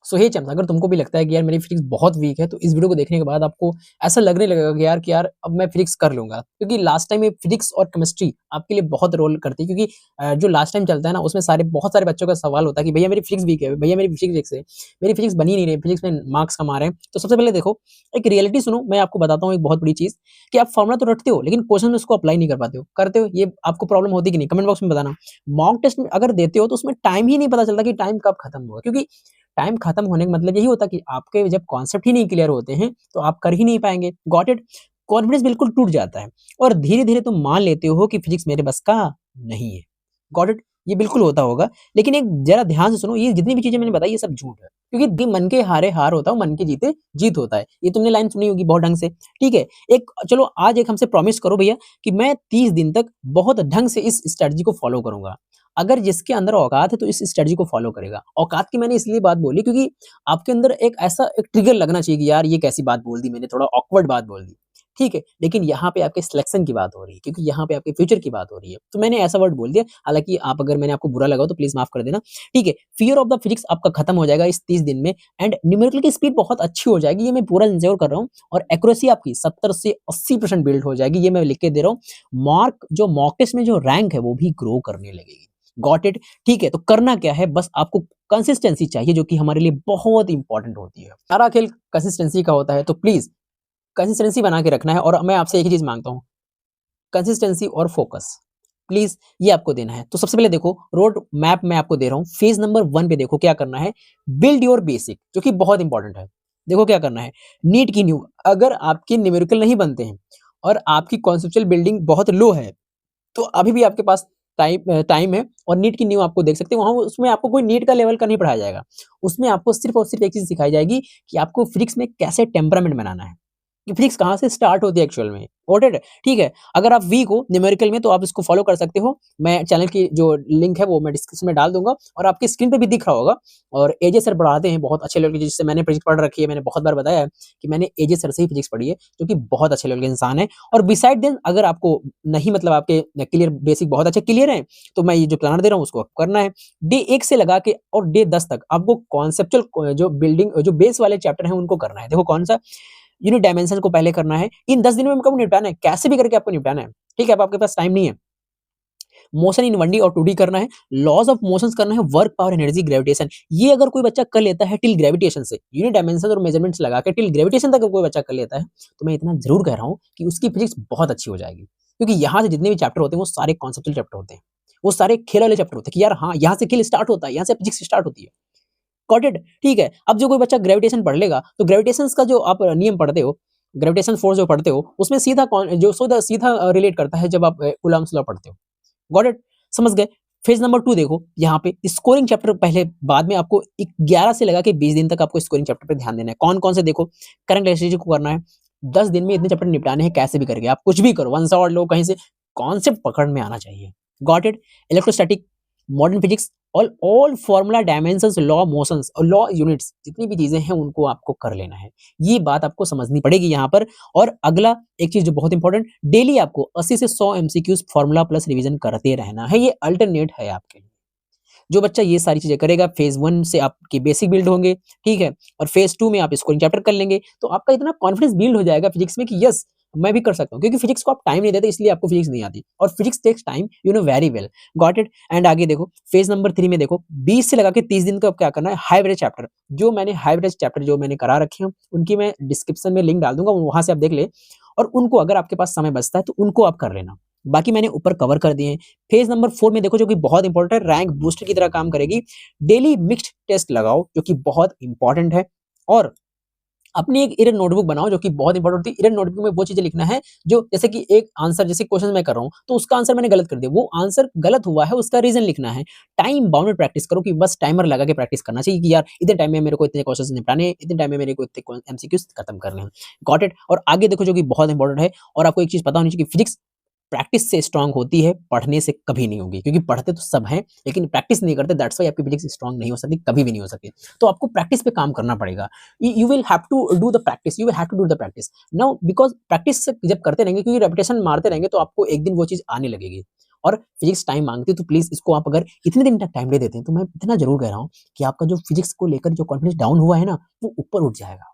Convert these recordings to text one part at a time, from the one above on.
सो हे चंद्र, अगर तुमको भी लगता है कि यार मेरी फिजिक्स बहुत वीक है, तो इस वीडियो को देखने के बाद आपको ऐसा लगने लगेगा कि यार अब मैं फिजिक्स कर लूँगा। क्योंकि लास्ट टाइम ये फिजिक्स और केमिस्ट्री आपके लिए बहुत रोल करती है, क्योंकि जो लास्ट टाइम चलता है ना, उसमें बहुत सारे बच्चों का सवाल होता है कि भैया मेरी फिजिक्स वीक है, भैया मेरी फिजिक्स वीक है, मेरी फिजिक्स बन ही नहीं रही, फिजिक्स में मार्क्स कम आ रहे हैं। तो सबसे पहले देखो, एक रियलिटी सुनो, मैं आपको बताता हूँ एक बहुत बड़ी चीज़, कि आप फॉर्मूला तो रटते हो, लेकिन क्वेश्चन में उसको अप्लाई नहीं कर पाते हो। करते हो? ये आपको प्रॉब्लम होती है कि नहीं? कमेंट बॉक्स में बताना। मॉक टेस्ट में अगर देते हो तो उसमें टाइम ही नहीं पता चलता कि टाइम कब खत्म होगा, क्योंकि टाइम खत्म होने का मतलब यही होता है कि आपके जब कॉन्सेप्ट ही नहीं क्लियर होते हैं, तो आप कर ही नहीं पाएँगे। Got it? कॉन्फिडेंस बिल्कुल टूट जाता है और धीरे-धीरे तुम मान लेते हो कि फिजिक्स मेरे बस का नहीं है। Got it? ये बिल्कुल होता होगा, लेकिन एक ज़रा ध्यान से सुनो, ये जितनी भी चीज़ें मैंने बताई ये सब झूठ है। क्योंकि मन के हारे हार होता है, मन के जीते जीत होता है। ये तुमने लाइन सुनी होगी बहुत ढंग से, ठीक है? एक चलो आज एक हमसे प्रॉमिस करो भैया कि मैं 30 दिन तक बहुत ढंग से इस स्ट्रैटेजी को फॉलो करूँगा। अगर जिसके अंदर औकात है तो इस स्ट्रैटेजी को फॉलो करेगा। औकात की मैंने इसलिए बात बोली क्योंकि आपके अंदर एक ऐसा एक ट्रिगर लगना चाहिए कि यार ये कैसी बात बोल दी मैंने, थोड़ा ऑकवर्ड बात बोल दी। ठीक है? लेकिन यहाँ पे आपके सिलेक्शन की बात हो रही है, क्योंकि यहाँ पे आपके फ्यूचर की बात हो रही है। तो मैंने ऐसा वर्ड बोल दिया, हालाँकि आप अगर मैंने आपको बुरा लगा हो तो प्लीज़ माफ़ कर देना। ठीक है? फ़ियर ऑफ द फिजिक्स आपका खत्म हो जाएगा इस 30 दिन में एंड न्यूमेरिकल की स्पीड बहुत अच्छी हो जाएगी, ये मैं पूरा एन्श्योर कर रहा हूँ और एक्यूरेसी आपकी 70 से 80% बिल्ड हो जाएगी, ये मैं लिख के दे रहा हूँ। जो मॉक टेस्ट में जो रैंक है वो भी ग्रो करने लगेगी। Got it? ठीक है, तो करना क्या है, बस आपको कंसिस्टेंसी चाहिए जो कि हमारे लिए बहुत इंपॉर्टेंट होती है। सारा खेल कंसिस्टेंसी का होता है, तो प्लीज़ कंसिस्टेंसी बना के रखना है और मैं आपसे एक ही चीज़ माँगता हूँ, कंसिस्टेंसी और फ़ोकस। प्लीज़ ये आपको देना है। तो सबसे पहले देखो, रोड मैप मैं आपको दे रहा हूँ। फ़ेज़ नंबर 1 पे देखो क्या करना है, बिल्ड योर बेसिक, जो कि बहुत इंपॉर्टेंट है। देखो क्या करना है, नीट की न्यू, अगर आपके न्यूमेरिकल नहीं बनते हैं और आपकी कॉन्सेप्चुअल बिल्डिंग बहुत लो है, तो अभी भी आपके पास टाइम है और नीट की न्यू आपको देख सकते हो, वहाँ उसमें आपको कोई नीट का लेवल का नहीं पढ़ाया जाएगा। उसमें आपको सिर्फ़ और सिर्फ़ एक चीज़ सिखाई जाएगी कि आपको फिज़िक्स में कैसे टेम्परामेंट बनाना है। कि फिज़िक्स कहाँ से स्टार्ट होती है एक्चुअल में, गॉट इट? ठीक है, अगर आप वीक हो न्यूमेरिकल में तो आप इसको फ़ॉलो कर सकते हो। मैं चैनल की जो लिंक है वो मैं डिस्क्रिप्शन में डाल दूँगा और आपकी स्क्रीन पे भी दिख रहा होगा और एजे सर पढ़ाते हैं बहुत अच्छे लेवल की, जिससे मैंने फिज़िक्स पढ़ रखी है। मैंने बहुत बार बताया है कि मैंने एजे सर से ही फिज़िक्स पढ़ी है, जो कि बहुत अच्छे लेवल के इंसान हैं और बिसाइड देन अगर आपको नहीं, मतलब आपके क्लियर बेसिक बहुत अच्छे क्लियर हैं, तो मैं ये जो प्लानर दे रहा हूँ उसको आपको करना है। डे 1 से लगा के और डे 10 तक आपको कॉन्सेप्चुअल जो बिल्डिंग जो बेस वाले चैप्टर हैं उनको करना है। देखो कौन-सा, यूनिट डायमेंशन को पहले करना है। इन 10 दिनों में आपको निपटाना है, कैसे भी करके आपको निपटाना है। ठीक है? अब आपके पास टाइम नहीं है। मोशन इन 1D और 2D करना है, लॉज़ ऑफ मोशंस करना है, वर्क, पावर, एनर्जी, ग्रेविटेशन। ये अगर कोई बच्चा कर लेता है टिल ग्रेविटेशन से, यूनिट डायमेंशन और मेजरमेंट्स लगा के टिल ग्रेविटेशन तक अगर कोई बच्चा कर लेता है, तो मैं इतना ज़रूर कह रहा हूँ कि उसकी फिज़िक्स बहुत अच्छी हो जाएगी। क्योंकि यहाँ से जितने भी चैप्टर होते हैं, वो सारे कॉन्सेप्चुअल चैप्टर होते हैं। वो सारे खेल वाले चैप्टर होते हैं कि यार हाँ, यहाँ से खेल स्टार्ट होता है, यहाँ से फिज़िक्स स्टार्ट होती है। Got it? ठीक है। अब जो कोई बच्चा ग्रेविटेशन पढ़ लेगा, तो ग्रेविटेशंस का जो आप नियम पढ़ते हो, ग्रेविटेशन फोर्स जो पढ़ते हो, उसमें सीधा सीधा रिलेट करता है जब आप कूलम्ब्स लॉ पढ़ते हो। Got it? समझ गए? फेज़ नंबर 2 देखो, यहाँ पे स्कोरिंग चैप्टर पहले, बाद में आपको 11 से लगा के 20 दिन तक आपको स्कोरिंग चैप्टर पे ध्यान देना है। कौन-कौन से देखो, करंट इलेक्ट्रिसिटी को करना है। 10 दिन में इतने चैप्टर निपटाने हैं कैसे भी करके। आप कुछ भी करो, वन शॉट लो कहीं से, कॉन्सेप्ट पकड़ में आना चाहिए। Got it? Electrostatic, modern physics, all formula, dimensions, law, motions और लॉ यूनिट्स, जितनी भी चीज़ें हैं उनको आपको कर लेना है। ये बात आपको समझनी पड़ेगी यहाँ पर। और अगला एक चीज़ जो बहुत इंपॉर्टेंट, डेली आपको 80 से 100 एमसीक्यूज़ फार्मूला प्लस रिवीजन करते रहना है। ये अल्टरनेट है आपके लिए। जो बच्चा ये सारी चीज़ें करेगा, फेज़ 1 से आपके बेसिक बिल्ड होंगे, ठीक है? और फेज़ 2 में आप स्कोरिंग चैप्टर कर लेंगे, तो आपका इतना कॉन्फिडेंस बिल्ड हो जाएगा फिज़िक्स में कि यस, मैं भी कर सकता हूँ। क्योंकि फिज़िक्स को आप टाइम नहीं देते, इसलिए आपको फिज़िक्स नहीं आती और physics takes time, you know very well. Got it? And आगे देखो, फेज़ नंबर 3 में देखो, 20 से लगा के 30 दिन का क्या करना है, high average chapter. High average chapter जो मैंने करा रखे हैं, उनकी मैं डिस्क्रिप्शन में लिंक डाल दूँगा, वहाँ से आप देख लें और उनको अगर आपके पास समय बचता है, तो उनको आप कर लेना। बाकी मैंने ऊपर कवर कर दिए हैं। फेज़ नंबर 4 में देखो, जो कि बहुत इंपॉर्टेंट है, रैंक बूस्टर की तरह काम करेगी। डेली मिक्स्ड टेस्ट लगाओ, जो कि बहुत इंपॉर्टेंट है और अपनी एक इरर नोटबुक बनाओ, जो कि बहुत इंपॉर्टेंट होती है। इरर नोटबुक में वो चीज़ें लिखना है जो, जैसे कि एक आंसर, जैसे क्वेश्चन मैं कर रहा हूँ, तो उसका आंसर मैंने गलत कर दिया। वो आंसर गलत हुआ है, उसका रीज़न लिखना है। टाइम बाउंडेड प्रैक्टिस करो, कि बस टाइमर लगा के प्रैक्टिस करना चाहिए कि यार इतने टाइम में मेरे को इतने क्वेश्चंस निपटाने हैं, इतने टाइम में मेरे को इतने एमसीक्यूज़ खत्म करने हैं। Got it? और आगे देखो, जो कि बहुत इंपॉर्टेंट है और आपको एक चीज़ पता होनी चाहिए कि फिज़िक्स प्रैक्टिस से स्ट्रॉन्ग होती है, पढ़ने से कभी नहीं होगी। क्योंकि पढ़ते तो सब हैं, लेकिन प्रैक्टिस नहीं करते, दैट्स व्हाई आपकी फिजिक्स स्ट्रॉन्ग नहीं हो सकती, कभी भी नहीं हो सकती। तो आपको प्रैक्टिस पे काम करना पड़ेगा। You will have to do the practice, you will have to do the practice. Now because practice से जब करते रहेंगे, क्योंकि रेपिटेशन मारते रहेंगे, तो आपको एक दिन वो चीज़ आने लगेगी। और फिजिक्स टाइम माँगती है, तो प्लीज़ इसको आप अगर इतने दिन तक टाइम दे देते हैं, तो मैं इतना ज़रूर कह रहा हूँ कि आपका जो फिजिक्स को लेकर जो कॉन्फिडेंस डाउन हुआ है ना, वो ऊपर उठ जाएगा।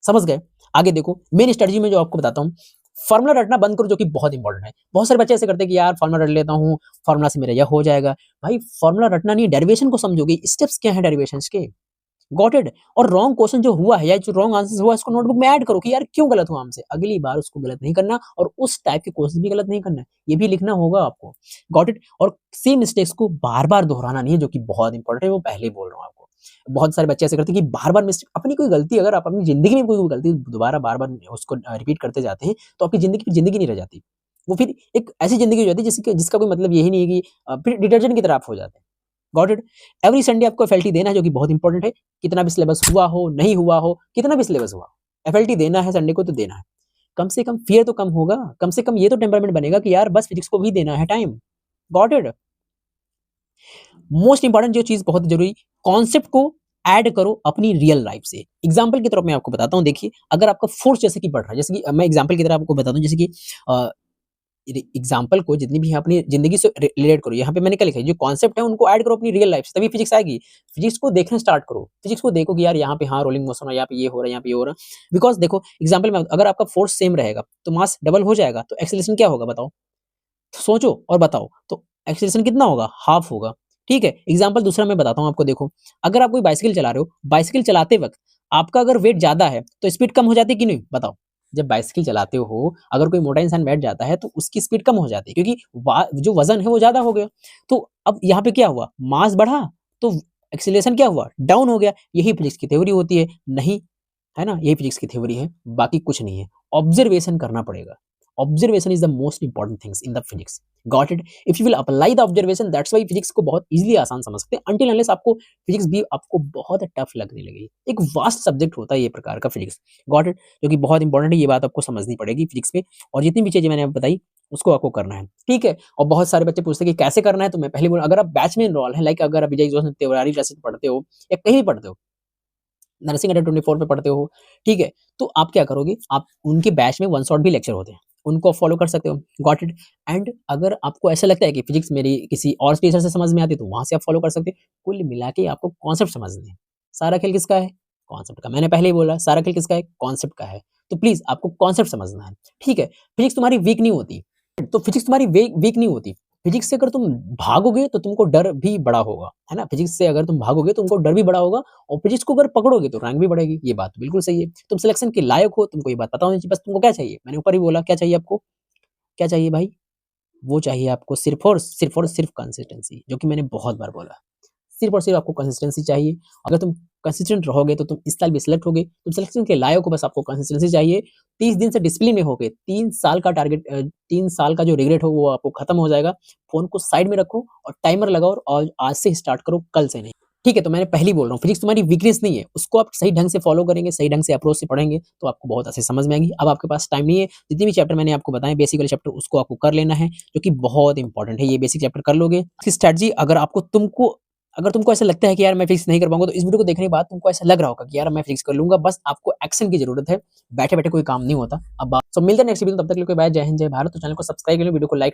समझ गए? आगे देखो, मेन स्ट्रैटेजी में जो आपको बताता हूँ, फ़ॉर्मूला रटना बंद करो जो कि बहुत इंपॉर्टेंट है। बहुत सारे बच्चे ऐसे करते हैं कि यार फ़ॉर्मूला रट लेता हूँ, फ़ॉर्मूला से मेरा यह हो जाएगा। भाई फ़ॉर्मूला रटना नहीं, डेरिवेशन को समझोगे, स्टेप्स क्या हैं डेरिवेशंस के, गॉट इट? और रॉन्ग क्वेश्चन जो हुआ है या जो रॉन्ग आंसर्स हुआ है उसको नोटबुक में ऐड करो कि यार क्यों गलत हुआ हमसे? अगली बार उसको गलत नहीं करना और उस टाइप के क्वेश्चन भी गलत नहीं करना है। ये भी लिखना होगा आपको, गॉट इट? और सेम मिस्टेक्स को बार-बार दोहराना नहीं है जो कि बहुत इंपॉर्टेंट है, वो पहले ही बोल रहा हूँ आपको। बहुत सारे बच्चे ऐसे करते हैं कि बार-बार मिस्टेक अपनी कोई गलती अगर आप अपनी ज़िंदगी में कोई गलती दोबारा बार-बार उसको रिपीट करते जाते हैं, तो आपकी ज़िंदगी फिर ज़िंदगी नहीं रह जाती। वो फिर एक ऐसी ज़िंदगी हो जाती है जिसका कोई मतलब यही नहीं है कि फिर डिटर्जेंट की तरह आप हो जाते हैं। Got it? एवरी संडे आपको एफएलटी देना है जो कि बहुत इंपॉर्टेंट है। कितना भी सिलेबस हुआ हो, नहीं हुआ हो, कितना भी सिलेबस हुआ, एफएलटी देना है संडे को तो देना है। कम से कम फ़ियर तो कम होगा, कम से कम ये तो टेम्परामेंट बनेगा कि यार बस फिजिक्स को भी देना है time. Got it? Most important जो चीज़ बहुत ज़रूरी, कॉन्सेप्ट को ऐड करो अपनी रियल लाइफ़ से। एग्ज़ाम्पल की तरह मैं आपको बताता हूँ, देखिए अगर आपका फ़ोर्स जैसे कि बढ़ रहा है, जैसे कि मैं एग्ज़ाम्पल की तरह आपको बताता हूँ, जैसे कि अ, एग्जाम्पल को जितनी भी है अपनी ज़िंदगी से रिलेट करो। यहाँ पे मैंने क्या लिखा है, जो कॉन्सेप्ट है उनको ऐड करो अपनी रियल लाइफ़ से, तभी फिज़िक्स आएगी। फिज़िक्स को देखना स्टार्ट करो। फिज़िक्स को देखो कि यार यहाँ पे हाँ, रोलिंग मोशन है, यहाँ पे ये हो रहा है, यहाँ पे ये हो रहा है। बिकॉज़ देखो एग्जाम्पल में अगर आपका फ़ोर्स सेम रहेगा, तो मास डबल हो जाएगा, तो एक्सेलरेशन क्या होगा बताओ? सोचो और बताओ, तो एक्सेलरेशन कितना होगा? हाफ होगा। ठीक है? एग्जाम्पल दूसरा मैं बताता हूँ आपको, देखो, अगर आप कोई बाइसिकल चला रहे हो, बाइसिकल चलाते वक़्त आपका अगर वेट ज़्यादा है, तो स्पीड कम हो जाती है कि नहीं? बताओ। जब बाइसिकल चलाते हो, अगर कोई मोटा इंसान बैठ जाता है, तो उसकी स्पीड कम हो जाती है क्योंकि जो वज़न है वो ज़्यादा हो गया। तो अब यहाँ पे क्या हुआ? मास बढ़ा, तो एक्सेलरेशन क्या हुआ? डाउन हो गया। यही फिज़िक्स की थ्योरी होती है। नहीं, है ना? यही फिज़िक्स की थ्योरी है, बाकी कुछ नहीं है। ऑब्जर्वेशन करना पड़ेगा। Observation is the most important things in the physics. Got it? If you will apply the observation, that's why physics को बहुत ईज़िली आसान समझ सकते हैं, अनटिल अनलेस आपको फिज़िक्स भी आपको बहुत टफ लगने लगे। एक वास्ट सब्जेक्ट होता है ये प्रकार का फिज़िक्स। Got it? जो कि बहुत इंपॉर्टेंट है, ये बात आपको समझनी पड़ेगी फिज़िक्स में, और जितनी भी चीज़ें मैंने आपको बताई, उसको आपको करना है। ठीक है? और बहुत सारे बच्चे पूछते हैं कि कैसे करना है? तो मैं पहले बोला, अगर आप बैच में एनरोल हैं, लाइक अगर आप विजय जोश तिवारी क्लासेस पढ़ते हो या कहीं भी पढ़ते हो, नर्सिंग अड्डा 24 पे पढ़ते हो, ठीक है? तो आप क्या करोगे, आप उनके बैच में वन शॉट भी लेक्चर होते हैं, उनको आप फॉलो कर सकते हो, गॉट इट? एंड अगर आपको ऐसा लगता है कि फिज़िक्स मेरी किसी और टीचर से समझ में आती है, तो वहाँ से आप फॉलो कर सकते हो। कुल मिला के आपको कॉन्सेप्ट समझने हैं। सारा खेल किसका है? कॉन्सेप्ट का। मैंने पहले ही बोला, सारा खेल किसका है? कॉन्सेप्ट का है। तो प्लीज़ आपको कॉन्सेप्ट समझना है, ठीक है? फिज़िक्स तुम्हारी वीक नहीं होती, तो फिज़िक्स तुम्हारी वीक नहीं होती। फिज़िक्स से अगर तुम भागोगे, तो तुमको डर भी बड़ा होगा, है ना? फिज़िक्स से अगर तुम भागोगे, तो तुमको डर भी बड़ा होगा, और फिजिक्स को अगर पकड़ोगे तो रैंक भी बढ़ेगी, ये बात तो बिल्कुल सही है। तुम सिलेक्शन के लायक हो, तुमको ये बात पता होनी चाहिए, बस तुमको क्या चाहिए? मैंने ऊपर ही बोला क्या चाहिए आपको? क्या चाहिए भाई? वो चाहिए आपको सिर्फ़ कंसिस्टेंसी, जो कि मैंने बहुत बार बोला। सिर्फ़ और सिर्फ़ आपको कंसिस्टेंसी चाहिए। अगर तुम कंसिस्टेंट रहोगे तो तुम इस साल भी सिलेक्ट होगे। तुम सिलेक्शन के लायक हो, बस आपको कंसिस्टेंसी चाहिए। 30 दिन से डिसिप्लिन में होगे, 3 साल का टारगेट 3 साल का जो रिग्रेट हो वो आपको खत्म हो जाएगा। फ़ोन को साइड में रखो और टाइमर लगाओ और आज से स्टार्ट करो, कल से नहीं। ठीक है? तो मैंने पहले ही बोल रहा हूँ, फिज़िक्स तुम्हारी वीकनेस नहीं है। उसको आप सही ढंग से फ़ॉलो करेंगे, सही ढंग से अप्रोच से पढ़ेंगे, तो आपको बहुत अच्छे से समझ में आएगी। अब आपके पास टाइम नहीं है, जितने भी चैप्टर मैंने आपको बताए बेसिक वाले चैप्टर, उसको आपको कर लेना है, जो कि बहुत इंपॉर्टेंट है। ये बेसिक चैप्टर कर लोगे, इसकी स्ट्रैटेजी अगर तुमको ऐसा लगता है कि यार मैं फिक्स नहीं कर पाऊँगा, तो इस वीडियो को देखने के बाद तुमको ऐसा लग रहा होगा कि यार मैं फिक्स कर लूँगा, बस आपको एक्शन की ज़रूरत है। बैठे-बैठे कोई काम नहीं होता। अब मिलते हैं नेक्स्ट वीडियो में, तब तक के लिए बाय, जय हिंद, जय भारत। तो चैनल को सब्सक्राइब कर लो, वीडियो को लाइक